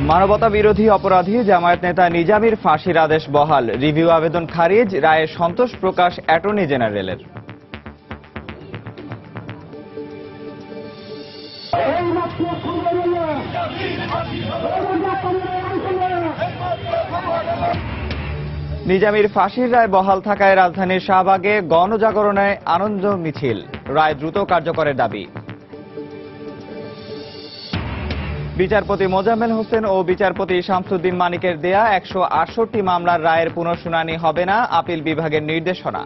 মানবতা বিরোধী অপরাধী জামায়াত নেতা নিজামীর ফাঁসির আদেশ বহাল, রিভিউ আবেদন খারিজ, রায়ে সন্তোষ প্রকাশ অ্যাটর্নি জেনারেলের। নিজামীর ফাঁসির রায় বহাল থাকায় রাজধানীর শাহবাগে গণজাগরণে আনন্দ মিছিল, রায় দ্রুত কার্যকরের দাবি। বিচারপতি মোজাম্মেল হোসেন ও বিচারপতি শামসুদ্দিন মানিকের দেয়া 168 মামলার রায়ের পুনঃশুনানি হবে না, আপিল বিভাগের নির্দেশনা।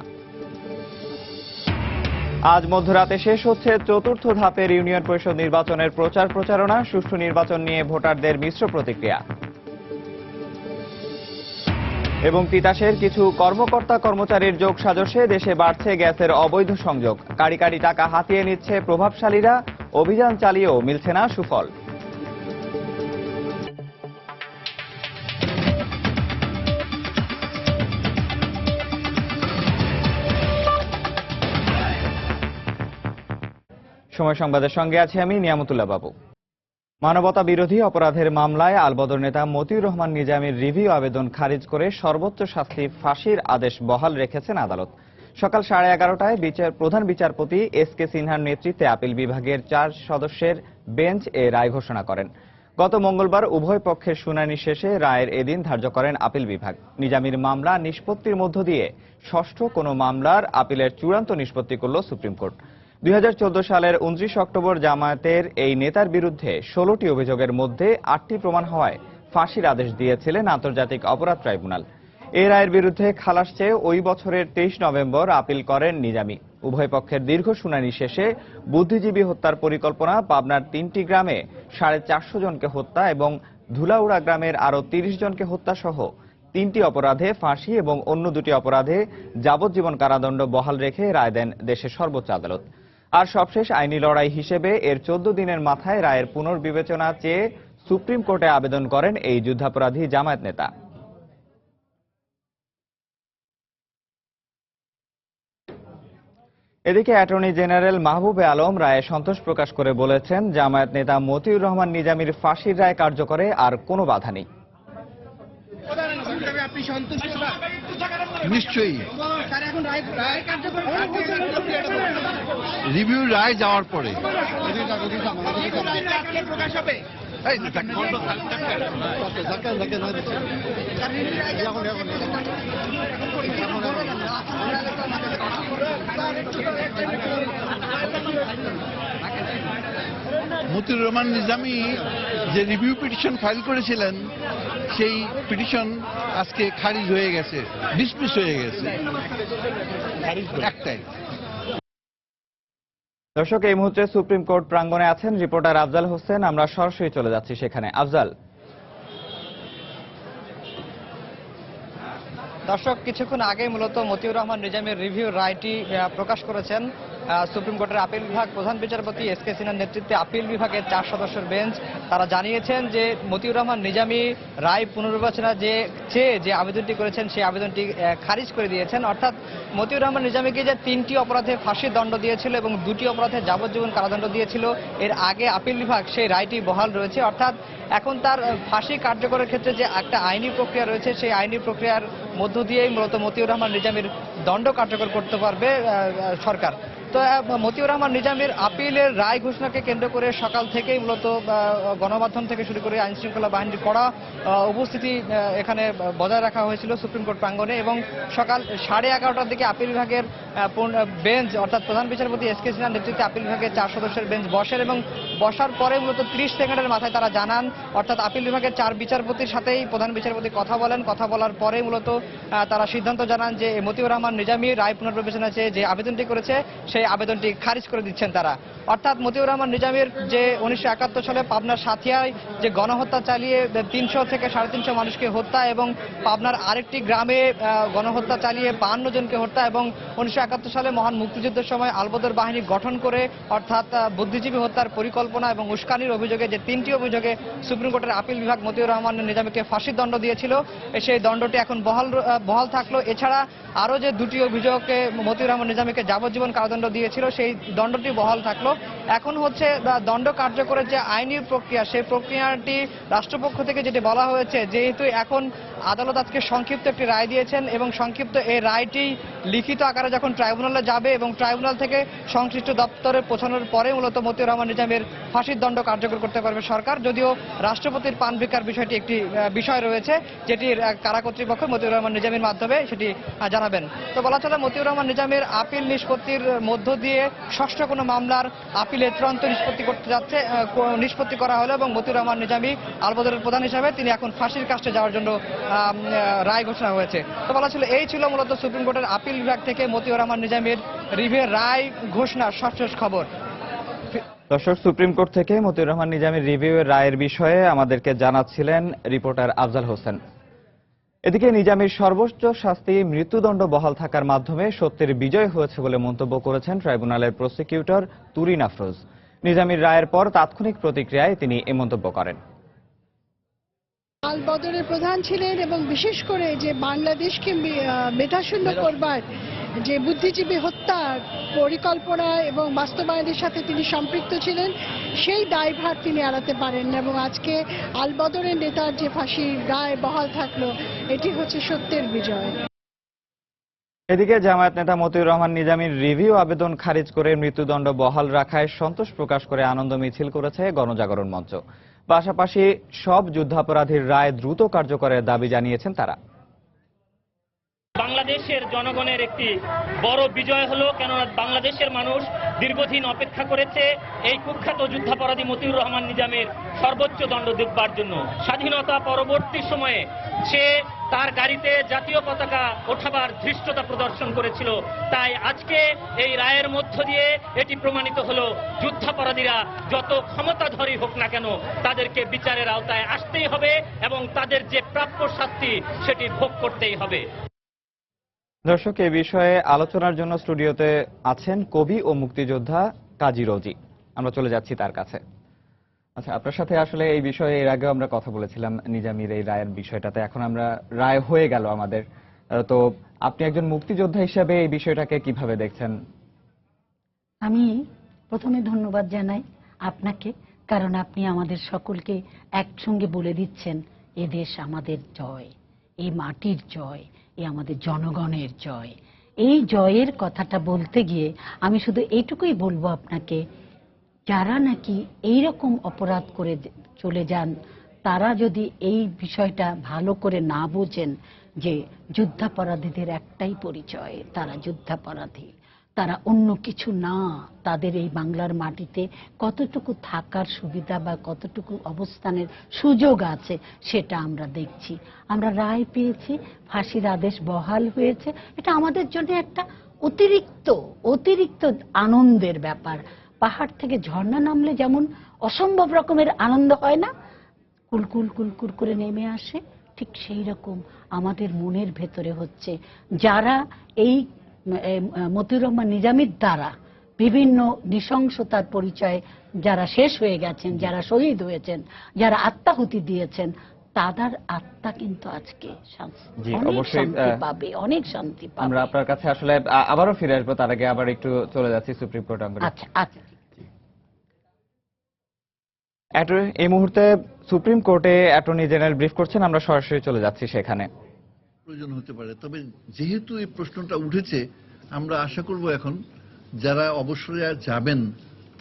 আজ মধ্যরাতে শেষ হচ্ছে চতুর্থ ধাপের ইউনিয়ন পরিষদ নির্বাচনের প্রচার প্রচারণা, সুষ্ঠু নির্বাচন নিয়ে ভোটারদের মিশ্র প্রতিক্রিয়া। এবং তিতাসের কিছু কর্মকর্তা কর্মচারীর যোগ সাজশে দেশে বাড়ছে গ্যাসের অবৈধ সংযোগ, কারি কারি টাকা হাতিয়ে নিচ্ছে প্রভাবশালীরা, অভিযান চালিয়েও মিলছে না সুফল। সময় সংবাদের সঙ্গে আছি আমি নিয়ামতুল্লাহ বাবু। মানবতা বিরোধী অপরাধের মামলায় আলবদর নেতা মতিউর রহমান নিজামীর রিভিউ আবেদন খারিজ করে সর্বোচ্চ শাস্তি ফাঁসির আদেশ বহাল রেখেছেন আদালত। সকাল 11:30টায় প্রধান বিচারপতি এস.কে. সিনহার নেতৃত্বে আপিল বিভাগের 4 সদস্যের বেঞ্চ এ রায় ঘোষণা করেন। গত মঙ্গলবার উভয় পক্ষের শুনানি শেষে রায়ের এদিন ধার্য করেন আপিল বিভাগ। নিজামীর মামলা নিষ্পত্তির মধ্য দিয়ে ষষ্ঠ কোনো মামলার আপিলের চূড়ান্ত নিষ্পত্তি করল সুপ্রিম কোর্ট। 2014 সালের 29 অক্টোবর জামায়াতের এই নেতার বিরুদ্ধে 16টি অভিযোগের মধ্যে 8টি প্রমাণ হওয়ায় ফাঁসির আদেশ দিয়েছিলেন আন্তর্জাতিক অপরাধ ট্রাইব্যুনাল। এই রায়ের বিরুদ্ধে খালাস চেয়ে ওই বছরের 23 নভেম্বর আপিল করেন নিজামী। উভয় পক্ষের দীর্ঘ শুনানি শেষে বুদ্ধিজীবী হত্যার পরিকল্পনা, পাবনার 3টি গ্রামে 450 জনকে হত্যা এবং ধুলাউড়া গ্রামের আরও 30 জনকে হত্যা সহ 3টি অপরাধে ফাঁসি এবং অন্য 2টি অপরাধে যাবজ্জীবন কারাদণ্ড বহাল রেখে রায় দেন দেশের সর্বোচ্চ আদালত। আর সবশেষ আইনি লড়াই হিসেবে এর 14 দিনের মাথায় রায়ের পুনর্বিবেচনা চেয়ে সুপ্রিম কোর্টে আবেদন করেন এই যুদ্ধাপরাধী জামায়াত নেতা। এদিকে অ্যাটর্নি জেনারেল মাহবুবে আলম রায়ে সন্তোষ প্রকাশ করে বলেছেন, জামায়াত নেতা মতিউর রহমান নিজামীর ফাঁসির রায় কার্যকরে আর কোনো বাধা নেই। নিশ্চয়ই রিভিউ রায় যাওয়ার পরে মতিউর রহমান নিজামী যে রিভিউ পিটিশন ফাইল করেছিলেন সেই পিটিশন আজকে খারিজ হয়ে গেছে, ডিসমিস হয়ে গেছে একটাই। দর্শক, এই মুহূর্তে সুপ্রিম কোর্ট প্রাঙ্গণে আছেন রিপোর্টার আফজাল হোসেন, আমরা সরাসরি চলে যাচ্ছি সেখানে। আফজাল। দর্শক, কিছুক্ষণ আগে মূলত মতিউর রহমান নিজামীর রিভিউ রায়টি প্রকাশ করেছেন সুপ্রিম কোর্টের আপিল বিভাগ। প্রধান বিচারপতি এস.কে. সিনহার নেতৃত্বে আপিল বিভাগের 4 সদস্যের বেঞ্চ তারা জানিয়েছেন যে মতিউর রহমান নিজামী রায় পুনর্বিবেচনা যে আবেদনটি করেছেন সেই আবেদনটি খারিজ করে দিয়েছেন। অর্থাৎ মতিউর রহমান নিজামীকে যে 3টি অপরাধে ফাঁসির দণ্ড দিয়েছিল এবং 2টি অপরাধে যাবজ্জীবন কারাদণ্ড দিয়েছিল, এর আগে আপিল বিভাগ সেই রায়টি বহাল রয়েছে। অর্থাৎ এখন তার ফাঁসি কার্যকরের ক্ষেত্রে যে একটা আইনি প্রক্রিয়া রয়েছে, সেই আইনি প্রক্রিয়ার মধ্য দিয়েই মূলত মতিউর রহমান নিজামীর দণ্ড কার্যকর করতে পারবে সরকার। তো মতিউর রহমান নিজামীর আপিলের রায় ঘোষণাকে কেন্দ্র করে সকাল থেকেই মূলত গণমাধ্যম থেকে শুরু করে আইন শৃঙ্খলা বাহিনীর কড়া উপস্থিতি এখানে বজায় রাখা হয়েছিল সুপ্রিম কোর্ট প্রাঙ্গণে। এবং সকাল 11:30টার দিকে আপিল বিভাগের বেঞ্চ অর্থাৎ প্রধান বিচারপতি এস.কে. সিনহার নেতৃত্বে আপিল বিভাগের 4 সদস্যের বেঞ্চ বসেন এবং বসার পরে মূলত 30 সেকেন্ডের মাথায় তারা জানান, অর্থাৎ আপিল বিভাগের 4 বিচারপতির সাথেই প্রধান বিচারপতি কথা বলেন। কথা বলার পরে মূলত তারা সিদ্ধান্ত জানান যে মতিউর রহমান নিজামী রায় পুনর্বিবেচনা চেয়ে যে আবেদনটি করেছে সেই আবেদনটি খারিজ করে দিচ্ছেন তারা। অর্থাৎ মতিউর রহমান নিজামীর যে 1971 সালে পাবনার সাথিয়ায় যে গণহত্যা চালিয়ে 300 থেকে 350 মানুষকে হত্যা এবং পাবনার আরেকটি গ্রামে গণহত্যা চালিয়ে 52 জনকে হত্যা এবং 1971 সালে মহান মুক্তিযুদ্ধের সময় আলবদর বাহিনী গঠন করে অর্থাৎ বুদ্ধিজীবী হত্যার পরিকল্পনা এবং উস্কানির অভিযোগে যে 3টি অভিযোগে সুপ্রিম কোর্টের আপিল বিভাগ মতিউর রহমান নিজামীকে ফাঁসির দণ্ড দিয়েছিল, সেই দণ্ডটি এখন বহাল থাকলো। এছাড়া আরও যে 2টি অভিযোগে মতিউর রহমান নিজামীকে যাবজ্জীবন কারাদণ্ড দিয়েছিল সেই দণ্ডটি বহাল থাকলো। এখন হচ্ছে দণ্ড কার্যকরের যে আইনি প্রক্রিয়া, সেই প্রক্রিয়াটি রাষ্ট্রপক্ষ থেকে যেটি বলা হয়েছে, যেহেতু এখন আদালত আজকে সংক্ষিপ্ত একটি রায় দিয়েছেন এবং সংক্ষিপ্ত এই রায়টি লিখিত আকারে যখন ট্রাইব্যুনালে যাবে এবং ট্রাইব্যুনাল থেকে সংশ্লিষ্ট দপ্তরে পৌঁছানোর পরে মূলত মতিউর রহমান নিজামীর ফাঁসির দণ্ড কার্যকর করতে পারবে সরকার। যদিও রাষ্ট্রপতির পান ভিক্ষার বিষয়টি একটি বিষয় রয়েছে, যেটির কারা কর্তৃপক্ষ মতিউর রহমান নিজামীর মাধ্যমে সেটি জানাবেন। তো বলা চলে মতিউর রহমান নিজামীর আপিল নিষ্পত্তির মধ্য দিয়ে ষষ্ঠ কোনো মামলার আপিলের চূড়ান্ত নিষ্পত্তি করা হলো এবং মতিউর রহমান নিজামী আলবদরের প্রধান হিসাবে তিনি এখন ফাঁসির কাস্টে যাওয়ার জন্য রায় ঘোষণা হয়েছে। তো বলা ছিল এই ছিল মূলত সুপ্রিম কোর্টের আপিল বিভাগ থেকে মতিউর রহমান নিজামীর রিভিউর রায় ঘোষণার সবশেষ খবর। দর্শক, সুপ্রিম কোর্ট থেকে মতিউর রহমান নিজামীর রিভিউয়ের রায়ের বিষয়ে আমাদেরকে জানাচ্ছিলেন রিপোর্টার আফজাল হোসেন। এদিকে নিজামীর সর্বোচ্চ শাস্তি মৃত্যুদণ্ড বহাল থাকার মাধ্যমে সত্যের বিজয় হয়েছে বলে মন্তব্য করেছেন ট্রাইব্যুনালের প্রসিকিউটর তুরিন আফরোজ। নিজামীর রায়ের পর তাৎক্ষণিক প্রতিক্রিয়ায় তিনি এ মন্তব্য করেন। আলবদরের প্রধান ছিলেন এবং বিশেষ করে যে বাংলাদেশকে মেধাশূন্য করবার যে বুদ্ধিজীবী হত্যার পরিকল্পনা এবং বাস্তবায়নের সাথে তিনি সম্পৃক্ত ছিলেন, সেই দায়ভার তিনি এড়াতে পারেন না এবং আজকে আলবদরের নেতার যে ফাঁসির রায় বহাল থাকলো, এটি হচ্ছে সত্যের বিজয়। এদিকে জামায়াত নেতা মতিউর রহমান নিজামীর রিভিউ আবেদন খারিজ করে মৃত্যুদণ্ড বহাল রাখায় সন্তোষ প্রকাশ করে আনন্দ মিছিল করেছে গণজাগরণ মঞ্চ। পাশাপাশি সব যুদ্ধাপরাধীর রায় দ্রুত কার্যকরের দাবি জানিয়েছেন তারা। বাংলাদেশের জনগণের একটি বড় বিজয় হলো, কেননা বাংলাদেশের মানুষ দীর্ঘদিন অপেক্ষা করেছে এই কুখ্যাত যুদ্ধাপরাধী মতিউর রহমান নিজামের সর্বোচ্চ দণ্ড দেখবার জন্য। স্বাধীনতা পরবর্তী সময়ে সে তার গাড়িতে জাতীয় পতাকা ওঠাবার ধৃষ্টতা প্রদর্শন করেছিল। তাই আজকে এই রায়ের মধ্য দিয়ে এটি প্রমাণিত হলো, যুদ্ধাপরাধীরা যত ক্ষমতাধরী হোক না কেন তাদেরকে বিচারের আওতায় আসতেই হবে এবং তাদের যে প্রাপ্য শাস্তি সেটি ভোগ করতেই হবে। দর্শক, এই বিষয়ে আলোচনার জন্য স্টুডিওতে আছেন কবি ও মুক্তিযোদ্ধা কাজী রোজি। আমরা চলে যাচ্ছি তার কাছে। আচ্ছা, আপনার সাথে আসলে এই বিষয়ে এর আগেও আমরা কথা বলেছিলাম নিজামীর এই রায়ের বিষয়টাতে। এখন আমরা রায় হয়ে গেল আমাদের, তো আপনি একজন মুক্তিযোদ্ধা হিসেবে এই বিষয়টাকে কিভাবে দেখছেন? আমি প্রথমে ধন্যবাদ জানাই আপনাকে, কারণ আপনি আমাদের সকলকে একসঙ্গে বলে দিচ্ছেন এ দেশ আমাদের জয়, এই মাটির জয়, এ আমাদের জনগণের জয়। এই জয়ের কথাটা বলতে গিয়ে আমি শুধু এইটুকুই বলবো আপনাকে, যারা নাকি এইরকম অপরাধ করে চলে যান তারা যদি এই বিষয়টা ভালো করে না বোঝেন যে যুদ্ধাপরাধীদের একটাই পরিচয়, তারা যুদ্ধাপরাধী, তারা অন্য কিছু না। তাদের এই বাংলার মাটিতে কতটুকু থাকার সুবিধা বা কতটুকু অবস্থানের সুযোগ আছে সেটা আমরা দেখছি। আমরা রায় পেয়েছি, ফাঁসির আদেশ বহাল হয়েছে, এটা আমাদের জন্য একটা অতিরিক্ত আনন্দের ব্যাপার। পাহাড় থেকে ঝর্ণা নামলে যেমন অসম্ভব রকমের আনন্দ হয় না, কুলকুল কুলকুল করে নেমে আসে, ঠিক সেই রকম আমাদের মনের ভেতরে হচ্ছে। যারা এই মতিউর রহমান নিজামীর দ্বারা বিভিন্ন নৃশংসতার পরিচয়ে যারা শেষ হয়ে গেছেন, যারা শহীদ হয়েছেন, যারা আত্মাহুতি দিয়েছেন, তাদের আত্মা কিন্তু আজকে শান্তি পাবে, অনেক শান্তি পাবে। আমরা আপনার কাছে আসলে আবারও ফিরে আসবো, তার আগে আবার একটু চলে যাচ্ছি সুপ্রিম কোর্ট অঙ্গনে। আচ্ছা আচ্ছা, এই মুহূর্তে সুপ্রিম কোর্টে অ্যাটর্নি জেনারেল ব্রিফ করছেন, আমরা সরাসরি চলে যাচ্ছি সেখানে। প্রয়োজন হতে পারে, তবে যেহেতু এই প্রশ্নটা উঠেছে, আমরা আশা করব এখন যারা অবসরে আর যাবেন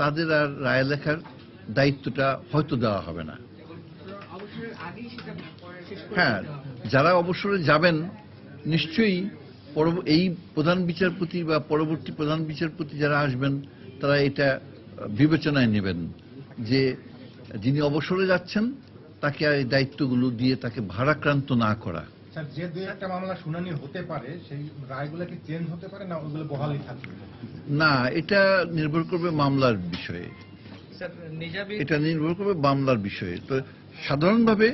তাদের আর রায় লেখার দায়িত্বটা হয়তো দেওয়া হবে না। হ্যাঁ, যারা অবসরে যাবেন নিশ্চয়ই এই প্রধান বিচারপতি বা পরবর্তী প্রধান বিচারপতি যারা আসবেন তারা এটা বিবেচনায় নেবেন যে যিনি অবসরে যাচ্ছেন তাকে এই দায়িত্বগুলো দিয়ে তাকে ভারাক্রান্ত না করা। যে দুই একটা মামলা শুনানি হতে পারে সেই রায়গুলো কি চেঞ্জ হতে পারে না ওগুলো বহালই থাকবে? না, এটা নির্ভর করবে মামলার বিষয়ে, এটা নির্ভর করবে মামলার বিষয়ে। তো সাধারণভাবে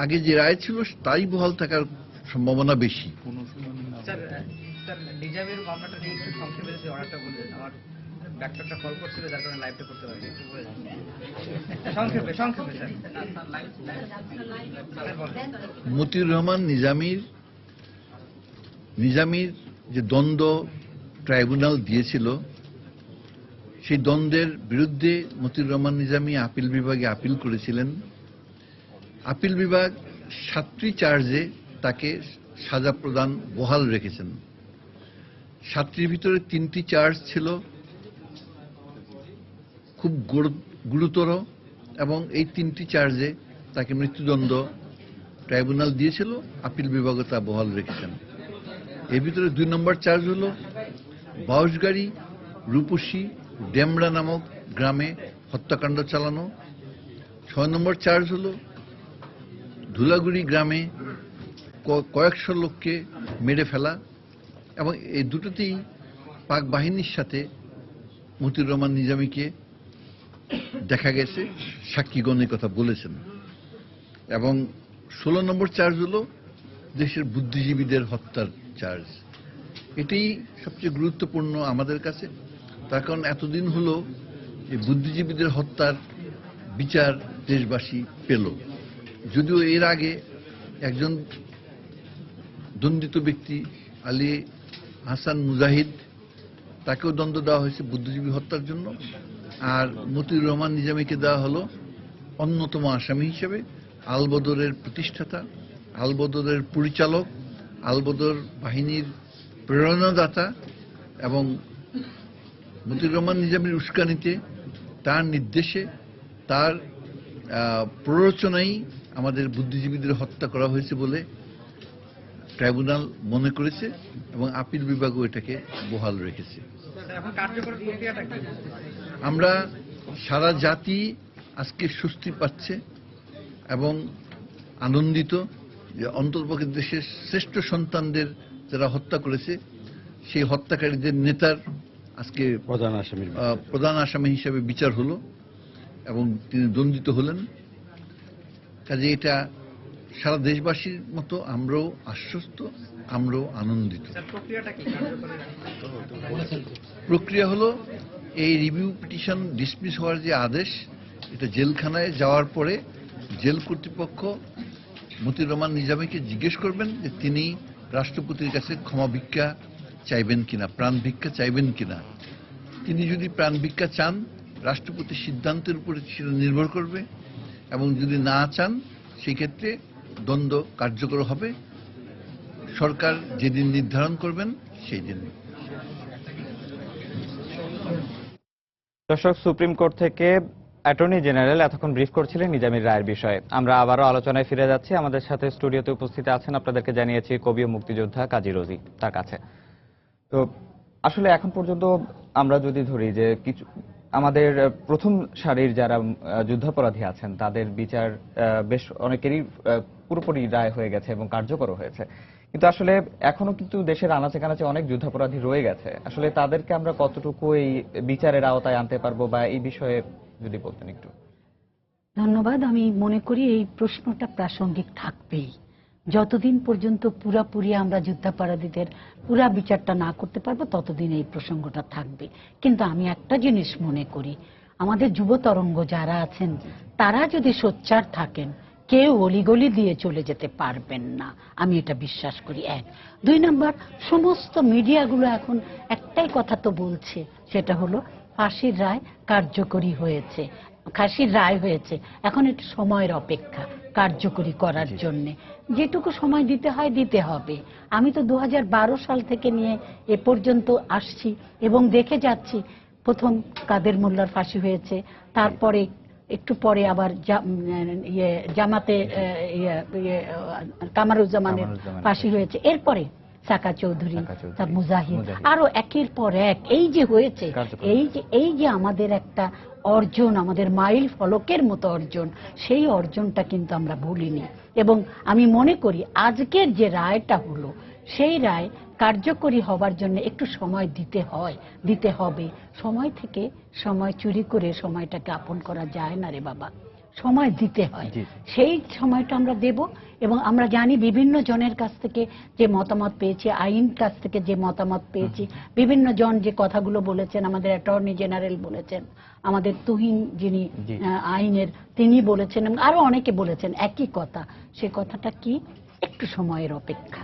আগে যে রায় ছিল তাই বহাল থাকার সম্ভাবনা বেশি। নিজামীর মামলাটা নিয়ে একটু সংক্ষেপে যদি অনেকটা বলবেন, আমার ডাক্তারটা কল করছিল যার কারণে লাইভটা করতে পারিনি, একটু বলে সংক্ষেপে স্যার। মতিউর রহমান নিজামীর যে দ্বন্দ্ব ট্রাইব্যুনাল দিয়েছিল সেই দ্বন্দ্বের বিরুদ্ধে মতিউর রহমান নিজামী আপিল বিভাগে আপিল করেছিলেন। আপিল বিভাগ 7টি চার্জে তাকে সাজা প্রদান বহাল রেখেছেন। 7টির ভিতরে 3টি চার্জ ছিল খুব গুরুতর এবং এই 3টি চার্জে তাকে মৃত্যুদণ্ড ট্রাইব্যুনাল দিয়েছিল, আপিল বিভাগও তা বহাল রেখেছেন। এর ভিতরে 2 নম্বর চার্জ হল বাউশগাড়ি রূপসী ডেমরা নামক গ্রামে হত্যাকাণ্ড চালানো। 6 নম্বর চার্জ হল ধুলাগুড়ি গ্রামে কয়েকশো লোককে মেরে ফেলা, এবং এই দুটোতেই পাক বাহিনীর সাথে মতিউর রহমান নিজামীকে দেখা গেছে সাক্ষীগণ কথা বলেছেন। এবং 16 নম্বর চার্জ হলো দেশের বুদ্ধিজীবীদের হত্যার চার্জ। এটাই সবচেয়ে গুরুত্বপূর্ণ আমাদের কাছে, তার কারণ এতদিন হলো এই বুদ্ধিজীবীদের হত্যার বিচার দেশবাসী পেল। যদিও এর আগে একজন দণ্ডিত ব্যক্তি আলী হাসান মুজাহিদ, তাকেও দণ্ড দেওয়া হয়েছে বুদ্ধিজীবী হত্যার জন্য, আর মতিউর রহমান নিজামীকে দেওয়া হলো অন্যতম আসামি হিসেবে। আলবদরের প্রতিষ্ঠাতা, আলবদরের পরিচালক, আলবদর বাহিনীর প্রেরণাদাতা এবং মতিউর রহমান নিজামীর উস্কানিতে, তার নির্দেশে, তার প্ররোচনাই আমাদের বুদ্ধিজীবীদের হত্যা করা হয়েছে বলে ট্রাইব্যুনাল মনে করেছে এবং আপিল বিভাগও এটাকে বহাল রেখেছে। আমরা সারা জাতি আজকে স্বস্তি পাচ্ছে এবং আনন্দিত যে অন্ততপক্ষে দেশের শ্রেষ্ঠ সন্তানদের যারা হত্যা করেছে সেই হত্যাকারীদের নেতার আজকে প্রধান আসামি হিসেবে বিচার হলো এবং তিনি দণ্ডিত হলেন। কাজে এটা সারা দেশবাসীর মতো আমরাও আশ্বস্ত, আমরাও আনন্দিত। প্রক্রিয়া হলো এই রিভিউ পিটিশন ডিসমিস হওয়ার যে আদেশ, এটা জেলখানায় যাওয়ার পরে জেল কর্তৃপক্ষ মতিউর রহমান নিজামীকে জিজ্ঞেস করবেন যে তিনি রাষ্ট্রপতির কাছে ক্ষমা ভিক্ষা চাইবেন কিনা, প্রাণ ভিক্ষা চাইবেন কিনা। তিনি যদি প্রাণ ভিক্ষা চান, রাষ্ট্রপতির সিদ্ধান্তের উপরে সেটা নির্ভর করবে, এবং যদি না চান সেই ক্ষেত্রে দণ্ড কার্যকর হবে। সরকার যেদিন নির্ধারণ করবেন সেই দিন। দর্শক, সুপ্রিম কোর্ট থেকে অ্যাটর্নি জেনারেল এতক্ষণ ব্রিফ করছিলেন নিজামীর রায়ের বিষয়ে। আমরা আবারও আলোচনায় ফিরে যাচ্ছি। আমাদের সাথে স্টুডিওতে উপস্থিত আছেন, আপনাদেরকে জানিয়েছি, কবি ও মুক্তিযোদ্ধা কাজী রোজি, তার কাছে। তো আসলে এখন পর্যন্ত আমরা যদি ধরি যে কিছু আমাদের প্রথম সারির যারা যুদ্ধাপরাধী আছেন তাদের বিচার বেশ অনেকেরই পুরোপুরি রায় হয়ে গেছে এবং কার্যকর হয়েছে, কিন্তু আসলে এখনো কিন্তু দেশের আনাচে কানাচে অনেক যুদ্ধাপরাধী রয়ে গেছে। আসলে তাদেরকে আমরা কতটুকু এই বিচারের আওতায় আনতে পারবো, বা এই বিষয়ে যদি বলতেন একটু। ধন্যবাদ। আমি মনে করি এই প্রশ্নটা প্রাসঙ্গিক থাকবেই। যতদিন পর্যন্ত পুরাপুরি আমরা যুদ্ধাপরাধীদের পুরা বিচারটা না করতে পারবো ততদিন এই প্রসঙ্গটা থাকবে। কিন্তু আমি একটা জিনিস মনে করি, আমাদের যুব তরঙ্গ যারা আছেন তারা যদি সোচ্চার থাকেন, কেউ অলিগলি দিয়ে চলে যেতে পারবেন না, আমি এটা বিশ্বাস করি। 1, 2 নম্বর, সমস্ত মিডিয়াগুলো এখন একটাই কথা তো বলছে, সেটা হলো ফাঁসির রায় কার্যকরী হয়েছে, ফাঁসির রায় হয়েছে, এখন একটু সময়ের অপেক্ষা কার্যকরী করার জন্য। যেটুকু সময় দিতে হয় দিতে হবে। আমি তো 2012 সাল থেকে নিয়ে এ পর্যন্ত আসছি এবং দেখে যাচ্ছি, প্রথম কাদের মোল্লার ফাঁসি হয়েছে, তারপরে একটু পরে আবার জামাতে কামারুজ্জামানের ফাঁসি হয়েছে, এরপরে সাকা চৌধুরী, মুজাহিদ, আরো একের পর এক এই যে হয়েছে, এই যে আমাদের একটা অর্জন, আমাদের মাইল ফলকের মতো অর্জন, সেই অর্জনটা কিন্তু আমরা ভুলিনি। এবং আমি মনে করি আজকের যে রায়টা হলো, সেই রায় কার্যকরী হবার জন্য একটু সময় দিতে হবে। সময় থেকে সময় চুরি করে সময়টাকে আপন করা যায় না রে বাবা, সময় দিতে হয়। সেই সময়টা আমরা দেব। এবং আমরা জানি বিভিন্ন জনের কাছ থেকে যে মতামত পেয়েছি, আইন কাছ থেকে যে মতামত পেয়েছি, বিভিন্ন জন যে কথাগুলো বলেছেন, আমাদের অ্যাটর্নি জেনারেল বলেছেন, আমাদের তুহিন যিনি আইনের তিনি বলেছেন, এবং আরো অনেকে বলেছেন একই কথা। সে কথাটা কি? একটু সময়ের অপেক্ষা,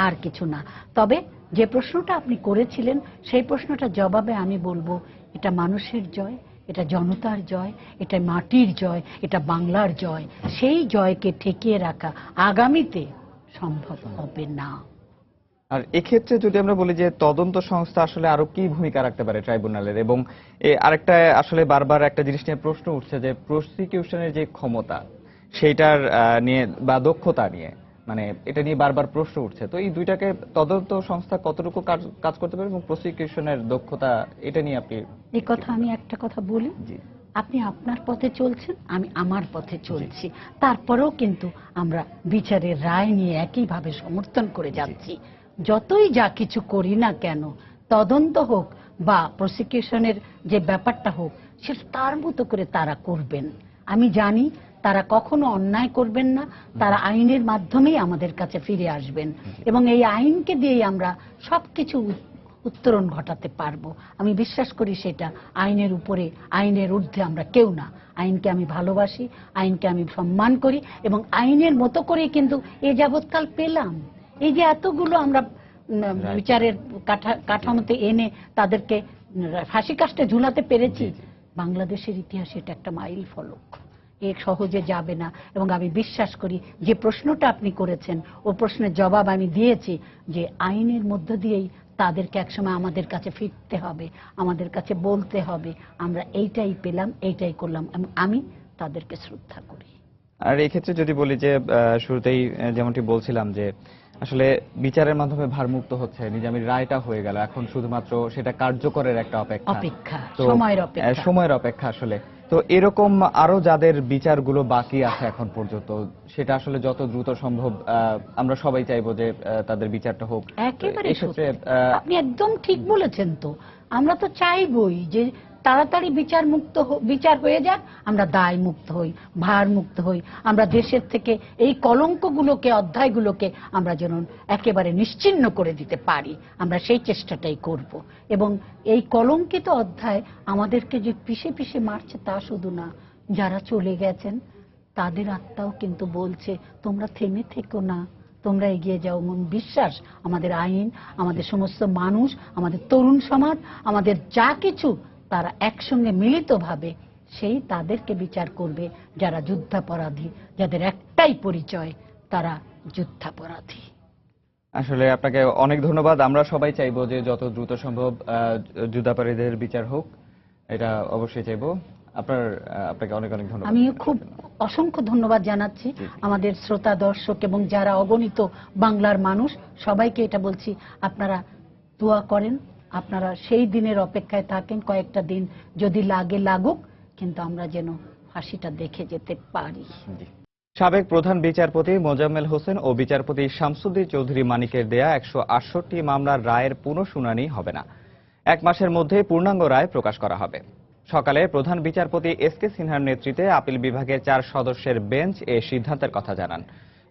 আর কিছু না। তবে যে প্রশ্নটা আপনি করেছিলেন সেই প্রশ্নটা জবাবে আমি বলবো, এটা মানুষের জয়, এটা জনতার জয়, এটা মাটির জয়, এটা বাংলার জয়। সেই জয়কে ঠেকিয়ে রাখা আগামীতে সম্ভব হবে না। আর এক্ষেত্রে যদি আমরা বলি যে তদন্ত সংস্থা আসলে আরো কি ভূমিকা রাখতে পারে ট্রাইব্যুনালের, এবং আরেকটা আসলে বারবার একটা জিনিস নিয়ে প্রশ্ন উঠছে যে প্রসিকিউশনের যে ক্ষমতা সেইটার নিয়ে বা দক্ষতা নিয়ে, মানে এটা নিয়ে বারবার প্রশ্ন উঠছে। তো এই দুইটাকে তদন্ত সংস্থা কতটুকু কাজ করতে পারে এবং প্রসিকিউশনের দক্ষতা, এটা নিয়ে আপনি এই কথা আমি একটা কথা বলি, জি আপনি আপনার পথে চলছেন, আমি আমার পথে চলছি, তারপরেও কিন্তু আমরা বিচারের রায় নিয়ে একইভাবে সমর্থন করে যাচ্ছি। যতই যা কিছু করি না কেন, তদন্ত হোক বা প্রসিকিউশনের যে ব্যাপারটা হোক, সেটা তার মতো করে তারা করবেন। আমি জানি তারা কখনো অন্যায় করবেন না, তারা আইনের মাধ্যমেই আমাদের কাছে ফিরে আসবেন এবং এই আইনকে দিয়েই আমরা সবকিছু উত্তরণ ঘটাতে পারবো। আমি বিশ্বাস করি সেটা আইনের উপরে, আইনের ঊর্ধ্বে আমরা কেউ না। আইনকে আমি ভালোবাসি, আইনকে আমি সম্মান করি এবং আইনের মতো করেই কিন্তু এ যাবৎকাল পেলাম। এই যে এতগুলো আমরা বিচারের কাঠামোতে এনে তাদেরকে ফাঁসি কাস্টে ঝুলাতে পেরেছি, বাংলাদেশের ইতিহাসে এটা একটা মাইল ফলক। সহজে যাবে না এবং আমি বিশ্বাস করি যে প্রশ্নটা আপনি করেছেন ও প্রশ্নের জবাব আমি দিয়েছি, যে আইনের মধ্য দিয়েই তাদেরকে একসময় আমাদের কাছে ফিরতে হবে, আমাদের কাছে বলতে হবে আমরা এইটাই পেলাম, এইটাই করলাম। আমি তাদেরকে শ্রদ্ধা করি। আর এই ক্ষেত্রে যদি বলি যে শুরুতেই যেমনটি বলছিলাম যে আসলে বিচারের মাধ্যমে ভারমুক্ত হচ্ছে, নিজামীর রায়টা হয়ে গেল, এখন শুধুমাত্র সেটা কার্যকরের একটা অপেক্ষা, সময়ের অপেক্ষা আসলে। তো এরকম আরো যাদের বিচারগুলো বাকি আছে এখন পর্যন্ত, সেটা আসলে যত দ্রুত সম্ভব আমরা সবাই চাইবো যে তাদের বিচারটা হোক। একেবারে আপনি একদম ঠিক বলেছেন। তো আমরা তো চাইবই যে তাড়াতাড়ি বিচার হয়ে যাক, আমরা দায় মুক্ত হই, ভার মুক্ত হই, আমরা দেশের থেকে এই কলঙ্কগুলোকে, অধ্যায়গুলোকে আমরা যেন একেবারে নিশ্চিহ্ন করে দিতে পারি, আমরা সেই চেষ্টাটাই করব। এবং এই কলঙ্কিত অধ্যায় আমাদেরকে যে পিষে পিষে মারছে তা শুধু না, যারা চলে গেছেন তাদের আত্মাও কিন্তু বলছে তোমরা থেমে থেকো না, তোমরা এগিয়ে যাও। মন বিশ্বাস আমাদের আইন, আমাদের সমস্ত মানুষ, আমাদের তরুণ সমাজ, আমাদের যা কিছু, তারা একসঙ্গে মিলিতভাবে সেই তাদেরকে বিচার করবে যারা যুদ্ধাপরাধী, যাদের একটাই পরিচয় তারা যুদ্ধাপরাধী। আসলে আপনাকে অনেক ধন্যবাদ। আমরা সবাই চাইবো যে যত দ্রুত সম্ভব যুদ্ধাপরাধীদের বিচার হোক, এটা অবশ্যই চাইবো। আপনাকে অনেক অনেক ধন্যবাদ। আমি খুব অসংখ্য ধন্যবাদ জানাচ্ছি আমাদের শ্রোতা দর্শক এবং যারা অগণিত বাংলার মানুষ, সবাইকে এটা বলছি আপনারা দোয়া করেন, আপনারা সেই দিনের অপেক্ষায় থাকেন, কয়েকটা দিন যদি লাগুক, কিন্তু আমরা যেন ফাঁসিটা দেখে যেতে পারি। সাবেক প্রধান বিচারপতি মোজাম্মেল হোসেন ও বিচারপতি শামসুদ্দিন চৌধুরী মানিকের দেয়া 168 মামলার রায়ের পুনঃশুনানি হবে না। 1 মাসের মধ্যে পূর্ণাঙ্গ রায় প্রকাশ করা হবে। সকালে প্রধান বিচারপতি এসকে সিনহার নেতৃত্বে আপিল বিভাগের 4 সদস্যের বেঞ্চ এ সিদ্ধান্তের কথা জানান।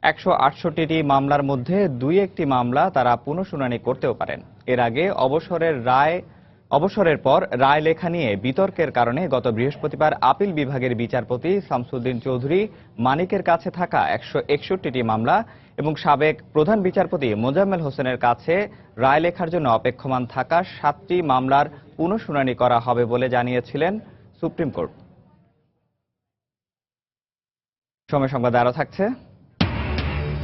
168টি মামলার মধ্যে 2-1টি মামলা তারা পুনঃশুনানি করতেও পারেন। এর আগে অবসরের পর রায় লেখা নিয়ে বিতর্কের কারণে গত বৃহস্পতিবার আপিল বিভাগের বিচারপতি শামসুদ্দিন চৌধুরী মানিকের কাছে থাকা 161টি মামলা এবং সাবেক প্রধান বিচারপতি মোজাম্মেল হোসেনের কাছে রায় লেখার জন্য অপেক্ষমান থাকা 7টি মামলার পুনঃশুনানি করা হবে বলে জানিয়েছিলেন সুপ্রিম কোর্ট। সময় সংবাদে আরো থাকছে।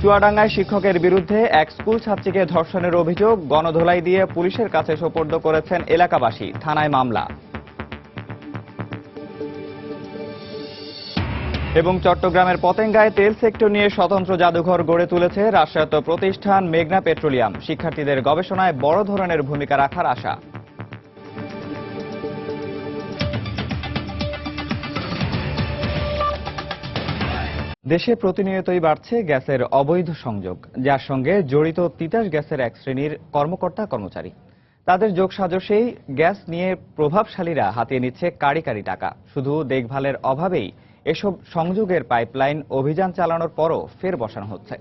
চুয়াডাঙ্গায় শিক্ষকের বিরুদ্ধে এক স্কুল ছাত্রীকে ধর্ষণের অভিযোগ, গণধোলাই দিয়ে পুলিশের কাছে সোপর্দ করেছেন এলাকাবাসী, থানায় মামলা। এবং চট্টগ্রামের পতেঙ্গায় তেল সেক্টর নিয়ে স্বতন্ত্র জাদুঘর গড়ে তুলেছে রাষ্ট্রায়ত্ত প্রতিষ্ঠান মেঘনা পেট্রোলিয়াম, শিক্ষার্থীদের গবেষণায় বড় ধরনের ভূমিকা রাখার আশা। দেশে প্রতিনিয়তই বাড়ছে গ্যাসের অবৈধ সংযোগ, যার সঙ্গে জড়িত তিতাস গ্যাসের এক শ্রেণীর কর্মকর্তা কর্মচারী। তাদের যোগসাজশেই গ্যাস নিয়ে প্রভাবশালীরা হাতিয়ে নিচ্ছে কাঁড়ি কাঁড়ি টাকা। শুধু দেখভালের অভাবেই এসব সংযোগের পাইপলাইন অভিযান চালানোর পরও ফের বসানো হচ্ছে।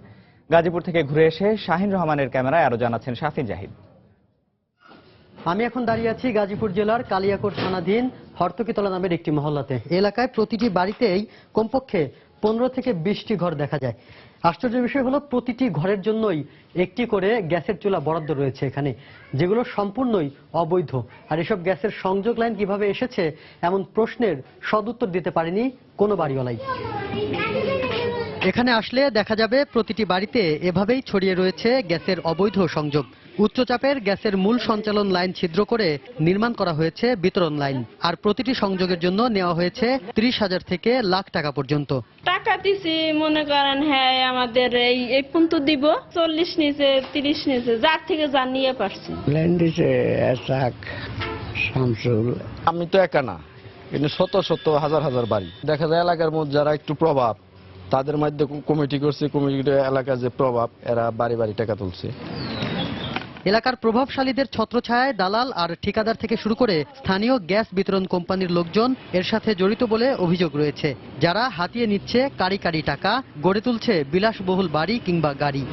গাজীপুর থেকে ঘুরে এসে শাহিন রহমানের ক্যামেরায় আরো জানাচ্ছেন শাফিন জাহিদ। আমি এখন দাঁড়িয়ে আছি গাজীপুর জেলার কালিয়াকোট থানাধীন হরতকিতলা নামের একটি মহল্লাতে। এলাকায় প্রতিটি বাড়িতেই কমপক্ষে 15 থেকে 20টি ঘর দেখা যায়। আশ্চর্যের বিষয় হলো প্রতিটি ঘরের জন্যই একটি করে গ্যাসের চুলা বরাদ্দ রয়েছে এখানে, যেগুলো সম্পূর্ণই অবৈধ। আর এসব গ্যাসের সংযোগ লাইন কিভাবে এসেছে এমন প্রশ্নের সদুত্তর দিতে পারেনি কোনো বাড়িওয়ালাই। এখানে আসলে দেখা যাবে প্রতিটি বাড়িতে এভাবেই ছড়িয়ে রয়েছে গ্যাসের অবৈধ সংযোগ। উচ্চচাপের গ্যাসের মূল সঞ্চালন লাইন ছিদ্র করে নির্মাণ করা হয়েছে বিতরণ লাইন, আর প্রতিটি সংযোগের জন্য নেওয়া হয়েছে 30,000 থেকে লাখ টাকা পর্যন্ত। টাকা দিছি মনে করেন, হ্যাঁ আমাদের এই পর্যন্ত দিব, 40 নিচে 30 নিচে, যার থেকে যা নিয়ে পারছি। লাইন দিছে শামসুল। আমি তো একা না, কিন্তু শত শত হাজার হাজার বাড়ি দেখা যায় এলাকার মধ্যে যারা একটু প্রভাব, তাদের মধ্যে কমিটি করছে, কমিটি এলাকার যে প্রভাব, এরা বাড়ি বাড়ি টাকা তুলছে। এলাকার প্রভাবশালীদের ছত্রছায়ায় দালাল আর ঠিকাদার থেকে শুরু করে স্থানীয় গ্যাস বিতরণ কোম্পানির লোকজন এর সাথে জড়িত বলে অভিযোগ রয়েছে, যারা হাতিয়ে নিচ্ছে কারি কারি টাকা, গড়ে তুলছে বিলাসবহুল বাড়ি কিংবা গাড়ি।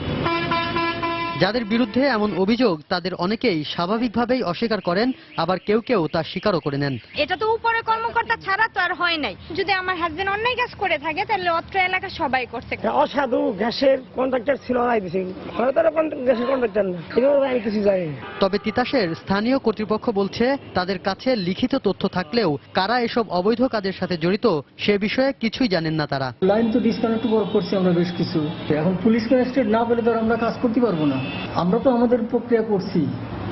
যাদের বিরুদ্ধে এমন অভিযোগ তাদের অনেকেই স্বাভাবিকভাবেই অস্বীকার করেন, আবার কেউ কেউ তা স্বীকারও করে নেন। এটা তো উপরে কর্মকর্তা ছাড়া তো আর হয় নাই। যদি আমার হাজবেন্ড অন্যায় কাজ করে থাকে তাহলে অত্র এলাকা সবাই করছে। অসাধু গ্যাসের কন্ট্রাক্টর ছিল না, গ্যাসের কন্ট্রাক্টর না, আমি কিছু জানি। তবে তিতাসের স্থানীয় কর্তৃপক্ষ বলছে তাদের কাছে লিখিত তথ্য থাকলেও কারা এসব অবৈধ কাজের সাথে জড়িত সে বিষয়ে কিছুই জানেন না তারা। লাইন তো ডিসকানেক্ট করছি আমরা বেশ কিছু, এখন পুলিশ ম্যাজিস্ট্রেট না পেলে তো আমরা কাজ করতে পারবো না। আমরা তো আমাদের প্রক্রিয়া করছি।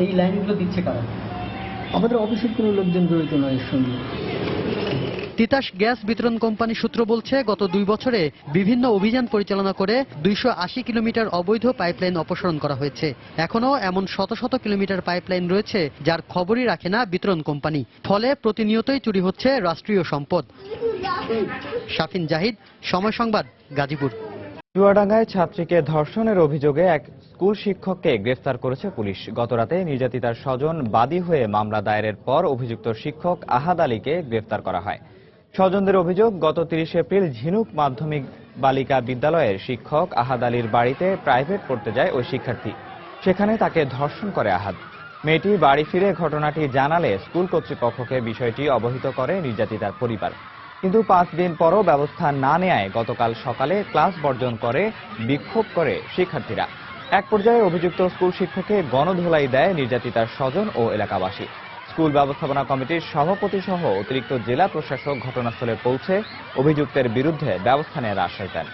এই লাইনগুলো দিচ্ছে কারা? আমাদের অফিসের কোনো লোকজন জড়িত নয় এর সঙ্গে। তিতাস গ্যাস বিতরণ কোম্পানি সূত্র বলছে গত 2 বছরে বিভিন্ন অভিযান পরিচালনা করে 280 কিলোমিটার অবৈধ পাইপলাইন অপসারণ করা হয়েছে। এখনো এমন শত শত কিলোমিটার পাইপলাইন রয়েছে যার খবরই রাখে না বিতরণ কোম্পানি। ফলে প্রতিনিয়তই চুরি হচ্ছে রাষ্ট্রীয় সম্পদ। শাফিন জাহিদ, সময় সংবাদ, গাজীপুর। চুয়াডাঙ্গায় ছাত্রীকে ধর্ষণের অভিযোগে এক স্কুল শিক্ষককে গ্রেফতার করেছে পুলিশ। গতরাতে নির্যাতিতার স্বজন বাদী হয়ে মামলা দায়েরের পর অভিযুক্ত শিক্ষক আহাদ আলীকে গ্রেফতার করা হয়। স্বজনদের অভিযোগ, গত 30 এপ্রিল ঝিনুক মাধ্যমিক বালিকা বিদ্যালয়ের শিক্ষক আহাদ আলীর বাড়িতে প্রাইভেট পড়তে যায় ওই শিক্ষার্থী। সেখানে তাকে ধর্ষণ করে আহাদ। মেয়েটি বাড়ি ফিরে ঘটনাটি জানালে স্কুল কর্তৃপক্ষকে বিষয়টি অবহিত করে নির্যাতিতার পরিবার। কিন্তু 5 দিন পরও ব্যবস্থা না নেয়ায় গতকাল সকালে ক্লাস বর্জন করে বিক্ষোভ করে শিক্ষার্থীরা। এক পর্যায়ে অভিযুক্ত স্কুল শিক্ষককে গণধোলাই দেয় নির্যাতিতার স্বজন ও এলাকাবাসী। স্কুল ব্যবস্থাপনা কমিটির সভাপতি সহ অতিরিক্ত জেলা প্রশাসক ঘটনাস্থলে পৌঁছে অভিযুক্তের বিরুদ্ধে ব্যবস্থা নেওয়ার আশ্বাস দেন।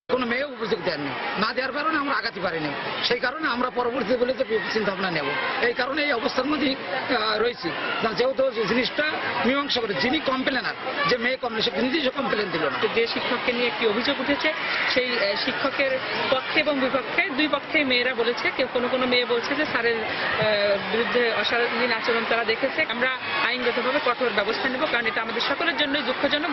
কোনো মেয়ে উপযোগ দেননি, না দেওয়ার কারণে আমরা আগাতে পারিনি। সেই কারণে আমরা পরবর্তী বলে যে চিন্তা ভাবনা নেব, এই কারণে এই অবস্থার মধ্যে রয়েছি। যেহেতু জিনিসটা মীমাংসা করে যিনি কমপ্লেনার, যে মেয়ে কমপ্লেন, সে নিজে কমপ্লেন দিল না। যে শিক্ষককে নিয়ে একটি অভিযোগ উঠেছে, সেই শিক্ষকের পক্ষে এবং বিপক্ষে দুই পক্ষে মেয়েরা বলেছে। কেউ কোনো মেয়ে বলছে যে স্যারের বিরুদ্ধে অশালীন আচরণ তারা দেখেছে। আমরা আইনগতভাবে কঠোর ব্যবস্থা নেব, কারণ এটা আমাদের সকলের জন্যই দুঃখজনক।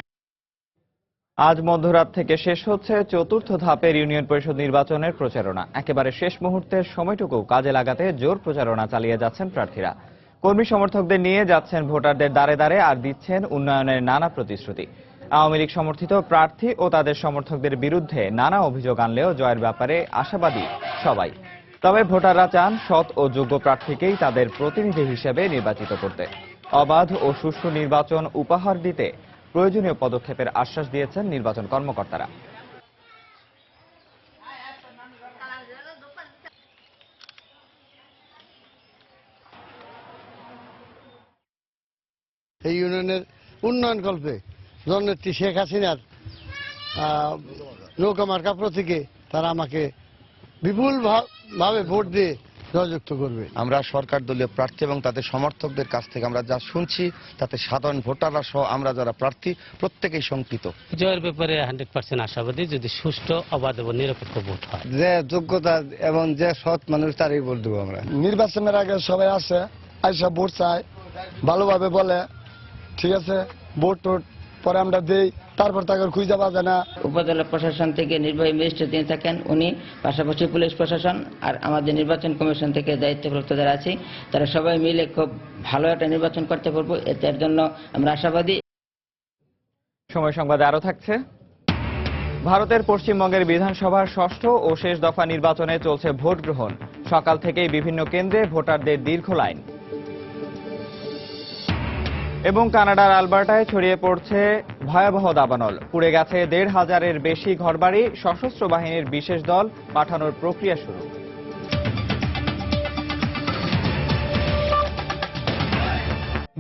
আজ মধ্যরাত থেকে শেষ হচ্ছে 4র্থ ধাপের ইউনিয়ন পরিষদ নির্বাচনের প্রচারণা। একেবারে শেষ মুহূর্তের সময়টুকু কাজে লাগাতে জোর প্রচারণা চালিয়ে যাচ্ছেন প্রার্থীরা। কর্মী সমর্থকদের নিয়ে যাচ্ছেন ভোটারদের দ্বারে দ্বারে, আর দিচ্ছেন উন্নয়নের নানা প্রতিশ্রুতি। আওয়ামী লীগ সমর্থিত প্রার্থী ও তাদের সমর্থকদের বিরুদ্ধে নানা অভিযোগ আনলেও জয়ের ব্যাপারে আশাবাদী সবাই। তবে ভোটাররা চান সৎ ও যোগ্য প্রার্থীকেই তাদের প্রতিনিধি হিসেবে নির্বাচিত করতে। অবাধ ও সুষ্ঠু নির্বাচন উপহার দিতে প্রয়োজনীয় পদক্ষেপের আশ্বাস দিয়েছেন নির্বাচন কর্মকর্তারা। এই ইউনিয়নের উন্নয়ন কল্পে জননেত্রী শেখ হাসিনার নৌকা মার্কা প্রতীকে তারা আমাকে বিপুল ভাবে ভোট দিয়ে জয়যুক্ত করবে। আমরা সরকার দলীয় প্রার্থী এবং তাদের সমর্থকদের কাছ থেকে আমরা যা শুনছি তাতে সাধারণ ভোটাররা সহ আমরা যারা প্রার্থী প্রত্যেকেই শঙ্কিত। জয়ের ব্যাপারে 100% আশাবাদী, যদি সুষ্ঠু, অবাধ এবং নিরপেক্ষ ভোট হয়। যে যোগ্যতা এবং যে সৎ মানুষ তারই ভোট দেবো আমরা। নির্বাচনের আগে সবাই আসে, আইসা ভোট চায়, ভালোভাবে বলে, ঠিক আছে, ভোট টোট পরে আমরা দেই, তারপর তাকে খুঁজে পাওয়া যায় না। উপজেলা প্রশাসন থেকে নির্বাহী ম্যাজিস্ট্রেট যিনি থাকেন উনি, পাশাপাশি পুলিশ প্রশাসন আর আমাদের নির্বাচন কমিশন থেকে দায়িত্বপ্রাপ্ত যারা আছে, তারা সবাই মিলে খুব ভালো একটা নির্বাচন করতে পারবো, এর জন্য আমরা আশাবাদী। সময় সংবাদে আরো থাকছে। ভারতের পশ্চিমবঙ্গের বিধানসভার ষষ্ঠ ও শেষ দফা নির্বাচনে চলছে ভোট গ্রহণ। সকাল থেকেই বিভিন্ন কেন্দ্রে ভোটারদের দীর্ঘ লাইন। এবং কানাডার আলবার্টায় ছড়িয়ে পড়ছে ভয়াবহ দাবানল। পুড়ে গেছে ১৫০০-এর বেশি ঘরবাড়ি। সশস্ত্র বাহিনীর বিশেষ দল পাঠানোর প্রক্রিয়া শুরু।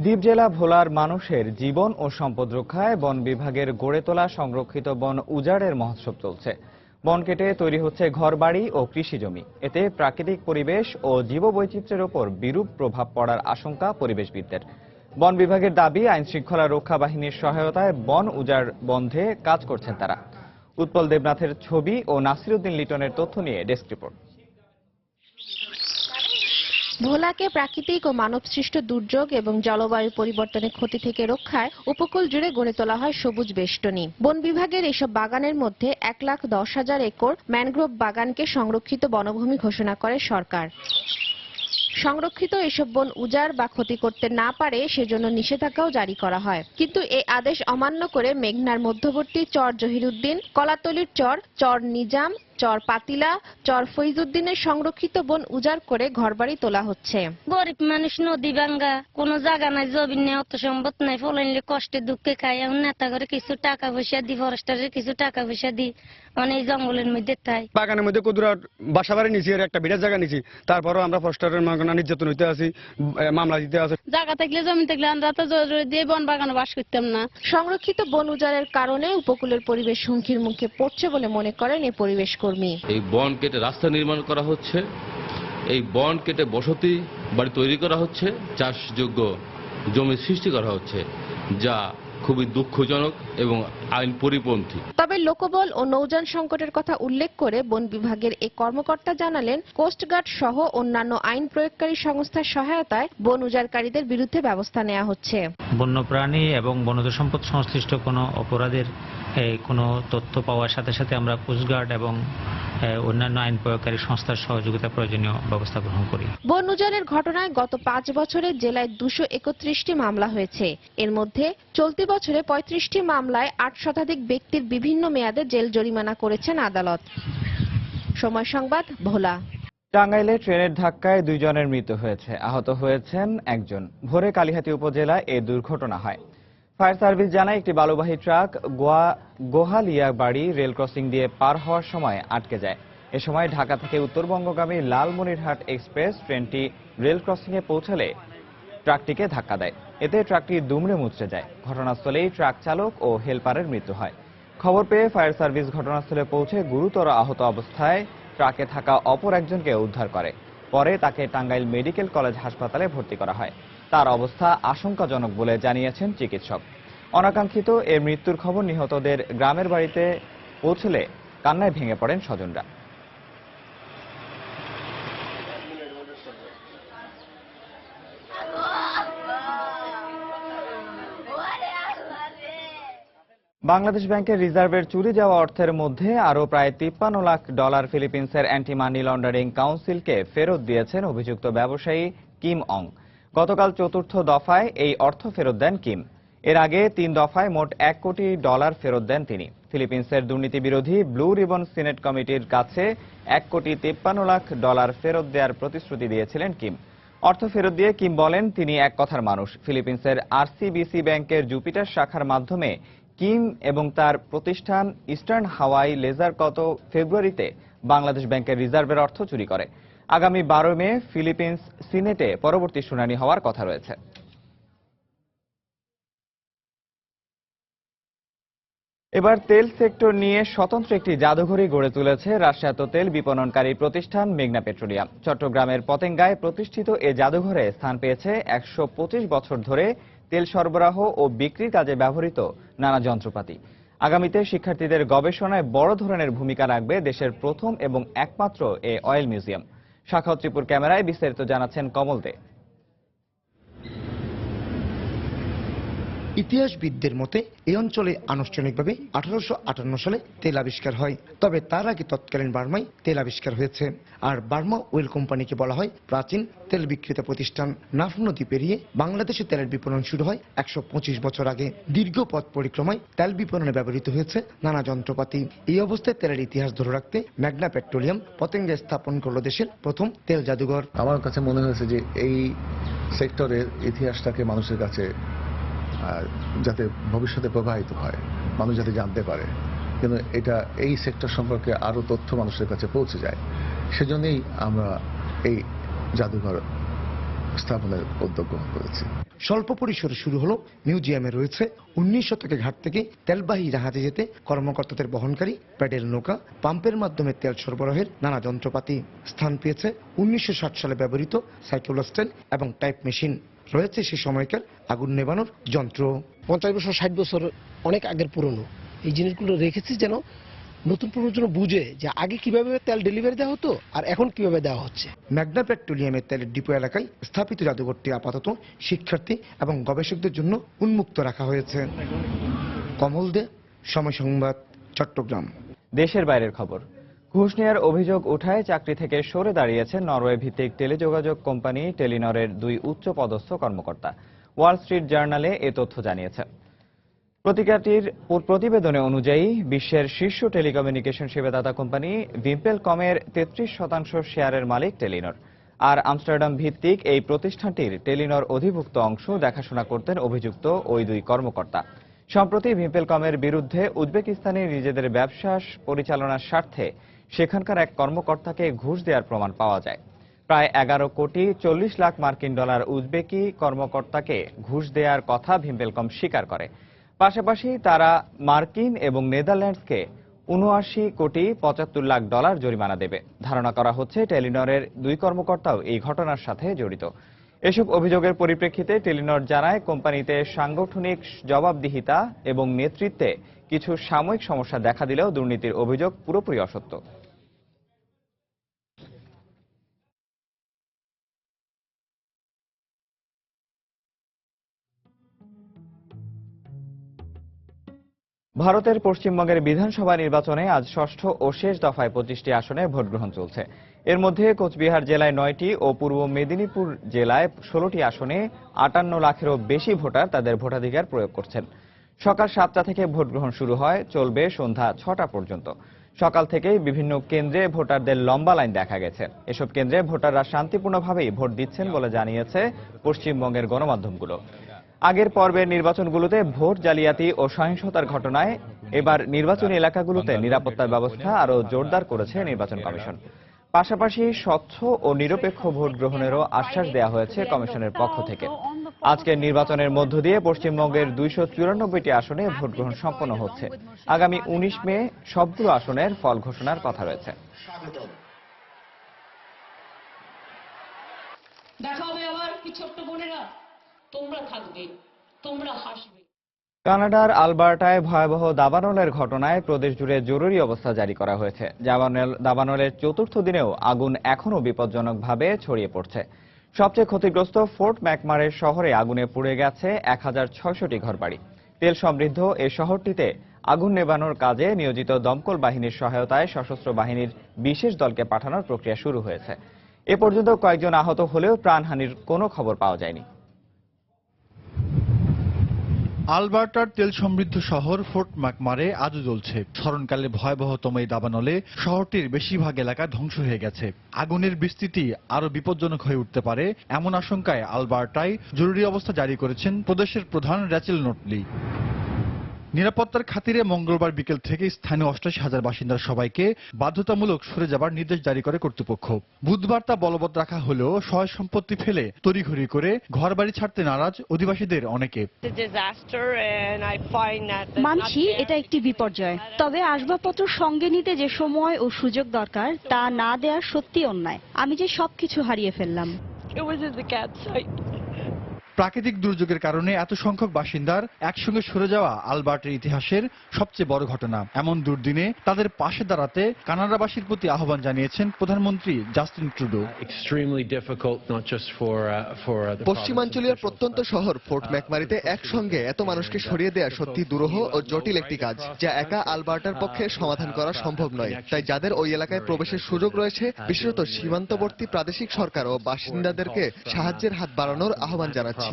দ্বীপ জেলা ভোলার মানুষের জীবন ও সম্পদ রক্ষায় বন বিভাগের গড়ে তোলা সংরক্ষিত বন উজাড়ের মহোৎসব চলছে। বন কেটে তৈরি হচ্ছে ঘরবাড়ি ও কৃষিজমি। এতে প্রাকৃতিক পরিবেশ ও জীববৈচিত্র্যের ওপর বিরূপ প্রভাব পড়ার আশঙ্কা পরিবেশবিদদের। বন বিভাগের দাবি, আইন শৃঙ্খলা রক্ষা বাহিনীর সহায়তায় বন উজাড় বন্ধে কাজ করছেন তারা। উৎপল দেবনাথের ছবি ও নাসিরউদ্দিন লিটনের তথ্য নিয়ে ডেস্ক রিপোর্ট। ভোলাকে প্রাকৃতিক ও মানবসৃষ্ট দুর্যোগ এবং জলবায়ু পরিবর্তনের ক্ষতি থেকে রক্ষায় উপকূল জুড়ে গড়ে তোলা হয় সবুজ বেষ্টনী। বন বিভাগের এসব বাগানের মধ্যে ১,১০,০০০ একর ম্যানগ্রোভ বাগানকে সংরক্ষিত বনভূমি ঘোষণা করে সরকার। সংরক্ষিত এসব বন উজাড় বা ক্ষতি করতে না পারে সেজন্য নিষেধাজ্ঞাও জারি করা হয়। কিন্তু এই আদেশ অমান্য করে মেঘনার মধ্যবর্তী চর জহিরুদ্দিন, কলাতলির চর নিজাম, চর পাতিলা, চর ফৈজুদ্দিনের সংরক্ষিত বন উজাড় করে ঘরবাড়ি তোলা হচ্ছে। গরিব মানুষ, নদী ভাঙ্গা, কোনো জায়গা নাই, জমিন নেই, অত সম্পদ নাই, ফলাইলে কষ্টে দুঃখে খাই। এখন নেতা করে কিছু টাকা পয়সা দি, ফরেস্টারের কিছু টাকা পয়সা দি, মানে এই জঙ্গলের মধ্যে তাই। বাগানের মধ্যে কদুরা বাসা বাড়ি নিছি, একটা বিরাট জায়গা নিছি, তারপরও আমরা ফরেস্টারের নির্যাতন হইতে আছি, মামলা দিতে আছে। জায়গা থাকলে জমি থাকলে আমরা তো জোর দিয়ে বন বাগানে বাস করতাম না। সংরক্ষিত বন উজাড়ের কারণে উপকূলের পরিবেশ হুমকির মুখে পড়ছে বলে মনে করেন এই পরিবেশ কর্মী। এই বন কেটে রাস্তা নির্মাণ করা হচ্ছে, এই বন কেটে বসতি বাড়ি তৈরি করা হচ্ছে, চাষযোগ্য জমি সৃষ্টি করা হচ্ছে, যা খুবই দুঃখজনক এবং আইন পরিপন্থী। তবে লোকবল ও নৌযান সংকটের কথা উল্লেখ করে বন বিভাগের এই কর্মকর্তা জানালেন, কোস্টগার্ড সহ অন্যান্য আইন প্রয়োগকারী সংস্থার সহায়তায় বন উজাড়কারীদের বিরুদ্ধে ব্যবস্থা নেওয়া হচ্ছে। বন্যপ্রাণী এবং বনজ সম্পদ সংশ্লিষ্ট কোনো অপরাধের কোনো তথ্য পাওয়ার সাথে সাথে আমরা কোস্টগার্ড এবং অন্যান্য আইন প্রয়োগকারী সংস্থার সহযোগিতা প্রয়োজনীয় ব্যবস্থা গ্রহণ করি। বন উজাড়ের ঘটনায় গত ৫ বছরে জেলায় ২৩১টি মামলা হয়েছে। এর মধ্যে চলতি বছরে ৩৫টি মামলায় ৮ শতাধিক ব্যক্তির বিভিন্ন মেয়াদে জেল জরিমানা করেছেন আদালত। সময় সংবাদ, ভোলা। টাঙ্গাইলে ট্রেনের ধাক্কায় ২ জনের মৃত্যু হয়েছে, আহত হয়েছেন একজন। ভোরে কালিহাতী উপজেলায় এ দুর্ঘটনা হয়। ফায়ার সার্ভিস জানায়, একটি বালুবাহী ট্রাক গোহালিয়া বাড়ি রেল ক্রসিং দিয়ে পার হওয়ার সময় আটকে যায়। এ সময় ঢাকা থেকে উত্তরবঙ্গগামী লালমনিরহাট এক্সপ্রেস ট্রেনটি রেল ক্রসিংয়ে পৌঁছালে ট্রাকটিকে ধাক্কা দেয়। এতে ট্রাকটি দুমড়ে মুচড়ে যায়। ঘটনাস্থলেই ট্রাক চালক ও হেলপারের মৃত্যু হয়। খবর পেয়ে ফায়ার সার্ভিস ঘটনাস্থলে পৌঁছে গুরুতর আহত অবস্থায় ট্রাকে থাকা অপর একজনকে উদ্ধার করে। পরে তাকে টাঙ্গাইল মেডিকেল কলেজ হাসপাতালে ভর্তি করা হয়। তার অবস্থা আশঙ্কাজনক বলে জানিয়েছেন চিকিৎসক। অনাকাঙ্ক্ষিত এ মৃত্যুর খবর নিহতদের গ্রামের বাড়িতে পৌঁছলে কান্নায় ভেঙে পড়েন স্বজনরা। বাংলাদেশ ব্যাংকের রিজার্ভের চুরি যাওয়া অর্থের মধ্যে আরও প্রায় $৫৩ লাখ ফিলিপিন্সের অ্যান্টি মানি লন্ডারিং কাউন্সিলকে ফেরত দিয়েছেন অভিযুক্ত ব্যবসায়ী কিম অং। গতকাল ৪র্থ দফায় এই অর্থ ফেরত দেন কিম। এর আগে ৩ দফায় মোট $১ কোটি ফেরত দেন তিনি। ফিলিপিন্সের দুর্নীতি বিরোধী ব্লু রিবন সিনেট কমিটির কাছে $১ কোটি ৫৩ লাখ ফেরত দেওয়ার প্রতিশ্রুতি দিয়েছিলেন কিম। অর্থ ফেরত দিয়ে কিম বলেন, তিনি এক কথার মানুষ। ফিলিপিন্সের আরসিবিসি ব্যাংকের জুপিটার শাখার মাধ্যমে কিম এবং তার প্রতিষ্ঠান ইস্টার্ন হাওয়াই লেজার গত ফেব্রুয়ারিতে বাংলাদেশ ব্যাংকের রিজার্ভের অর্থ চুরি করে। আগামী ১২ মে ফিলিপিন্স সিনেটে পরবর্তী শুনানি হওয়ার কথা রয়েছে। এবার তেল সেক্টর নিয়ে স্বতন্ত্র একটি জাদুঘরই গড়ে তুলেছে রাষ্ট্রায়ত্ত তেল বিপণনকারী প্রতিষ্ঠান মেঘনা পেট্রোলিয়াম। চট্টগ্রামের পতেঙ্গায় প্রতিষ্ঠিত এ জাদুঘরে স্থান পেয়েছে ১২৫ বছর ধরে তেল সরবরাহ ও বিক্রির কাজে ব্যবহৃত নানা যন্ত্রপাতি। আগামীতে শিক্ষার্থীদের গবেষণায় বড় ধরনের ভূমিকা রাখবে দেশের প্রথম এবং একমাত্র এ অয়েল মিউজিয়াম। শাখাওয়াত ত্রিপুর ক্যামেরায় বিস্তারিত জানাচ্ছেন কমল দে। ইতিহাসবিদদের মতে এই অঞ্চলে আনুষ্ঠানিকভাবে 1858 সালে তেল আবিষ্কার হয়, তবে তার আগে তৎকালীন বার্মায় তেল আবিষ্কার হয়েছে। আর বার্মা ওয়েল কোম্পানিকে বলা হয় প্রাচীন তেল বিক্রেতা প্রতিষ্ঠান। নাফ নদী পেরিয়ে বাংলাদেশে তেলের বিপণন শুরু হয় 125 বছর আগে। দীর্ঘ পথ পরিক্রমায় তেল বিপণনে ব্যবহৃত হয়েছে নানা যন্ত্রপাতি। এই অবস্থায় তেলের ইতিহাস ধরে রাখতে ম্যাগনা পেট্রোলিয়াম পতেঙ্গে স্থাপন করলো দেশের প্রথম তেল জাদুঘর। আমার কাছে মনে হয়েছে যে এই সেক্টরের ইতিহাসটাকে মানুষের কাছে যাতে ভবিষ্যতে প্রবাহিত হয়, মানুষ যাতে জানতে পারে, কিন্তু এটা এই সেক্টর সম্পর্কে আরো তথ্য মানুষের কাছে পৌঁছে যায়, সেজন্যই আমরা এই জাদুঘর স্থাপনের উদ্যোগ গ্রহণ করেছি। স্বল্প পরিসরে শুরু হলো মিউজিয়ামে রয়েছে 19 শতকে ঘাট থেকে তেলবাহী জাহাজে যেতে কর্মকর্তাদের বহনকারী প্যাডেল নৌকা, পাম্পের মাধ্যমে তেল সরবরাহের নানা যন্ত্রপাতি। স্থান পেয়েছে 1960 সালে ব্যবহৃত সাইক্লোস্টেল এবং টাইপ মেশিন। রয়েছে সে সময়কার আগুন নেভানোর যন্ত্র। 50 বছর 60 বছর অনেক আগের পুরনো এই জিনিসগুলো রেখেছি যেন নতুন প্রজন্ম বুঝে যে আগে কিভাবে তেল ডেলিভারি দেওয়া হতো আর এখন কিভাবে দেওয়া হচ্ছে। ম্যাগনা পেট্রোলিয়ামের তেলের ডিপো এলাকায় স্থাপিত জাদুঘরটি আপাতত শিক্ষার্থী এবং গবেষকদের জন্য উন্মুক্ত রাখা হয়েছে। কমল দে, সময় সংবাদ, চট্টগ্রাম। দেশের বাইরের খবর। ঘুষ নেওয়ার অভিযোগ উঠায় চাকরি থেকে সরে দাঁড়িয়েছেন নরওয়ে ভিত্তিক টেলিযোগাযোগ কোম্পানি টেলিনরের 2 উচ্চপদস্থ কর্মকর্তা। ওয়াল স্ট্রিট জার্নালে এ তথ্য জানিয়েছে। পত্রিকাটির প্রতিবেদনে অনুযায়ী বিশ্বের শীর্ষ টেলিকমিউনিকেশন সেবাদাতা কোম্পানি ভিম্পেলকমের 33% শেয়ারের মালিক টেলিনর। আর আমস্টারডাম ভিত্তিক এই প্রতিষ্ঠানটির টেলিনর অধিভুক্ত অংশ দেখাশোনা করতেন অভিযুক্ত ওই 2 কর্মকর্তা। সম্প্রতি ভিম্পেলকমের বিরুদ্ধে উজবেকিস্তানে নিজেদের ব্যবসা পরিচালনার স্বার্থে সেখানকার এক কর্মকর্তাকে ঘুষ দেওয়ার প্রমাণ পাওয়া যায়। প্রায় 11 কোটি 40 লাখ মার্কিন ডলার উজবেকি কর্মকর্তাকে ঘুষ দেওয়ার কথা ভিম্পেলকম স্বীকার করে। পাশাপাশি তারা মার্কিন এবং নেদারল্যান্ডসকে 79 কোটি 75 লাখ ডলার জরিমানা দেবে। ধারণা করা হচ্ছে টেলিনরের 2 কর্মকর্তাও এই ঘটনার সাথে জড়িত। এসব অভিযোগের পরিপ্রেক্ষিতে টেলিনর জানায় কোম্পানিতে সাংগঠনিক জবাবদিহিতা এবং নেতৃত্বে কিছু সাময়িক সমস্যা দেখা দিলেও দুর্নীতির অভিযোগ পুরোপুরি অসত্য। ভারতের পশ্চিমবঙ্গের বিধানসভা নির্বাচনে আজ ষষ্ঠ ও শেষ দফায় 25টি আসনে ভোট গ্রহণ চলছে। এর মধ্যে কোচবিহার জেলায় 9টি ও পূর্ব মেদিনীপুর জেলায় 16টি আসনে 58 লাখেরও বেশি ভোটার তাদের ভোটাধিকার প্রয়োগ করছেন। সকাল 7টা থেকে ভোট গ্রহণ শুরু হয়, চলবে সন্ধ্যা 6টা পর্যন্ত। সকাল থেকেই বিভিন্ন কেন্দ্রে ভোটারদের লম্বা লাইন দেখা গেছে। এসব কেন্দ্রে ভোটাররা শান্তিপূর্ণভাবেই ভোট দিচ্ছেন বলে জানিয়েছে পশ্চিমবঙ্গের গণমাধ্যমগুলো। আগের পর্বের নির্বাচনগুলোতে ভোট জালিয়াতি ও সহিংসতার ঘটনায় এবার নির্বাচনী এলাকাগুলোতে নিরাপত্তার ব্যবস্থা আরও জোরদার করেছে নির্বাচন কমিশন। পাশাপাশি স্বচ্ছ ও নিরপেক্ষ ভোট গ্রহণেরও আশ্বাস দেওয়া হয়েছে কমিশনের পক্ষ থেকে। আজকের নির্বাচনের মধ্য দিয়ে পশ্চিমবঙ্গের 294টি আসনে ভোট গ্রহণ সম্পন্ন হচ্ছে। আগামী 19 মে সবগুলো আসনের ফল ঘোষণার কথা রয়েছে। দেখা হবে আবার কি ছোট্ট বোনেরা, তোমরা থাকবে, তোমরা হাসবে। কানাডার আলবার্টায় ভয়াবহ দাবানলের ঘটনায় প্রদেশ জুড়ে জরুরি অবস্থা জারি করা হয়েছে। দাবানলের 4র্থ দিনেও আগুন এখনও বিপজ্জনকভাবে ছড়িয়ে পড়ছে। সবচেয়ে ক্ষতিগ্রস্ত ফোর্ট ম্যাকমারের শহরে আগুনে পুড়ে গেছে 1600টি ঘরবাড়ি। তেল সমৃদ্ধ এই শহরটিতে আগুন নেভানোর কাজে নিয়োজিত দমকল বাহিনীর সহায়তায় সশস্ত্র বাহিনীর বিশেষ দলকে পাঠানোর প্রক্রিয়া শুরু হয়েছে। এ পর্যন্ত কয়েকজন আহত হলেও প্রাণহানির কোনো খবর পাওয়া যায়নি। আলবার্টার তেল সমৃদ্ধ শহর ফোর্ট ম্যাকমারে আজও জ্বলছে। স্মরণকালে ভয়াবহতম এই দাবানলে শহরটির বেশিরভাগ এলাকা ধ্বংস হয়ে গেছে। আগুনের বিস্তৃতি আরো বিপজ্জনক হয়ে উঠতে পারে এমন আশঙ্কায় আলবার্টায় জরুরি অবস্থা জারি করেছেন প্রদেশের প্রধান র্যাচেল নোটলি। নিরাপত্তার খাতিরে মঙ্গলবার বিকেল থেকে স্থানীয় 88,000 বাসিন্দার সবাইকে বাধ্যতামূলক সরে যাবার নির্দেশ জারি করে কর্তৃপক্ষ। বুধবার তা বলবৎ রাখা হলেও সয় সম্পত্তি ফেলে তড়িঘড়ি করে ঘরবাড়ি ছাড়তে নারাজ অধিবাসীদের অনেকে। মানছি এটা একটি বিপর্যয়, তবে আসবাবপত্র সঙ্গে নিতে যে সময় ও সুযোগ দরকার তা না দেওয়ার সত্যি অন্যায়। আমি যে সবকিছু হারিয়ে ফেললাম। প্রাকৃতিক দুর্যোগের কারণে এত সংখ্যক বাসিন্দার একসঙ্গে সরে যাওয়া আলবার্টের ইতিহাসের সবচেয়ে বড় ঘটনা। এমন দুর্দিনে তাদের পাশে দাঁড়াতে কানাডাবাসীর প্রতি আহ্বান জানিয়েছেন প্রধানমন্ত্রী জাস্টিন ট্রুডো। পশ্চিমাঞ্চলীয় প্রত্যন্ত শহর ফোর্ট ম্যাকমারিতে একসঙ্গে এত মানুষকে সরিয়ে দেয়া সত্যি দুরূহ ও জটিল একটি কাজ, যা একা আলবার্টার পক্ষে সমাধান করা সম্ভব নয়। তাই যাদের ওই এলাকায় প্রবেশের সুযোগ রয়েছে, বিশেষত সীমান্তবর্তী প্রাদেশিক সরকার ও বাসিন্দাদেরকে সাহায্যের হাত বাড়ানোর আহ্বান জানাচ্ছি।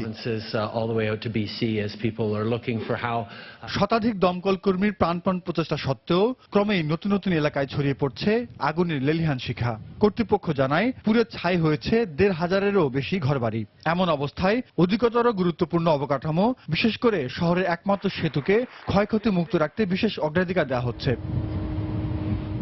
শতাধিক দমকল কর্মীর প্রাণপণ প্রচেষ্টা সত্ত্বেও ক্রমেই নতুন নতুন এলাকায় ছড়িয়ে পড়ছে আগুনের লেলিহান শিখা। কর্তৃপক্ষ জানায় পুরো ছাই হয়েছে ১৫০০-এরও বেশি ঘরবাড়ি। এমন অবস্থায় অধিকতর গুরুত্বপূর্ণ অবকাঠামো, বিশেষ করে শহরের একমাত্র সেতুকে ক্ষয়ক্ষতি মুক্ত রাখতে বিশেষ অগ্রাধিকার দেওয়া হচ্ছে।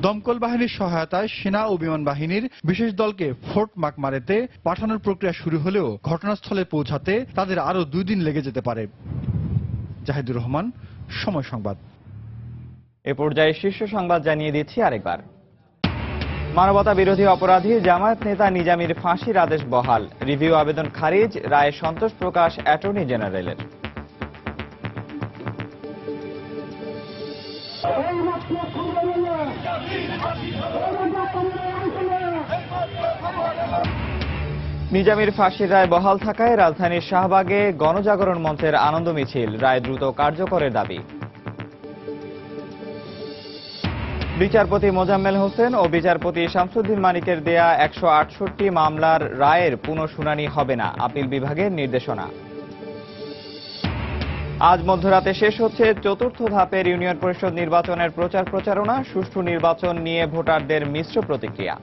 দমকল বাহিনীর সহায়তায় সেনা ও বিমান বাহিনীর বিশেষ দলকে ফোর্ট ম্যাকমারেতে পাঠানোর প্রক্রিয়া শুরু হলেও ঘটনাস্থলে পৌঁছাতে তাদের আরও 2 দিন লেগে যেতে পারে। জাহিদুর রহমান, সময় সংবাদ। এ পর্যায়ে শীর্ষ সংবাদ জানিয়ে দিচ্ছি আরেকবার। মানবতা বিরোধী অপরাধী জামায়াত নেতা নিজামীর ফাঁসির আদেশ বহাল, রিভিউ আবেদন খারিজ, রায়ে সন্তোষ প্রকাশ অ্যাটর্নি জেনারেলের। নিজামীর ফাঁসির রায় বহাল থাকায় রাজধানীর শাহবাগে গণজাগরণ মঞ্চের আনন্দ মিছিল, রায় দ্রুত কার্যকরের দাবি। বিচারপতি মোজাম্মেল হোসেন ও বিচারপতি শামসুদ্দিন মানিকের দেয়া ১৬৮ মামলার রায়ের পুনঃশুনানি হবে না, আপিল বিভাগের নির্দেশনা। আজ মধ্যরাতে শেষ হচ্ছে ৪র্থ ধাপের ইউনিয়ন পরিষদ নির্বাচনের প্রচার প্রচারণা, সুষ্ঠু নির্বাচন নিয়ে ভোটারদের মিশ্র প্রতিক্রিয়া।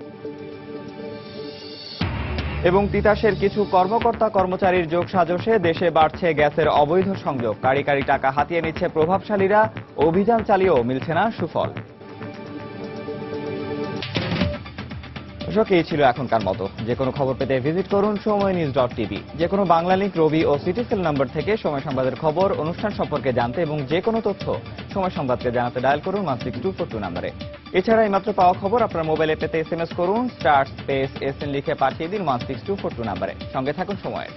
এবং তিতাসের কিছু কর্মকর্তা কর্মচারীর যোগসাজশে দেশে বাড়ছে গ্যাসের অবৈধ সংযোগ, কারি কারি টাকা হাতিয়ে নিচ্ছে প্রভাবশালীরা, অভিযান চালিয়েও মিলছে না সুফল। এই ছিল এখনকার মতো। যে কোনো খবর পেতে ভিজিট করুন সময়নিউজ.tv। যে কোনো বাংলা লিংক, রবি ও সিটিসেল নম্বর থেকে সময় সংবাদের খবর, অনুষ্ঠান সম্পর্কে জানতে এবং যে কোনো তথ্য সময় সংবাদকে জানাতে ডায়াল করুন 16242 নম্বরে। এছাড়া এইমাত্র পাওয়া খবর আপনার মোবাইলে পেতে SMS করুন *SN লিখে পাঠিয়ে দিন 16242 নম্বরে। সঙ্গে থাকুন সময়ের।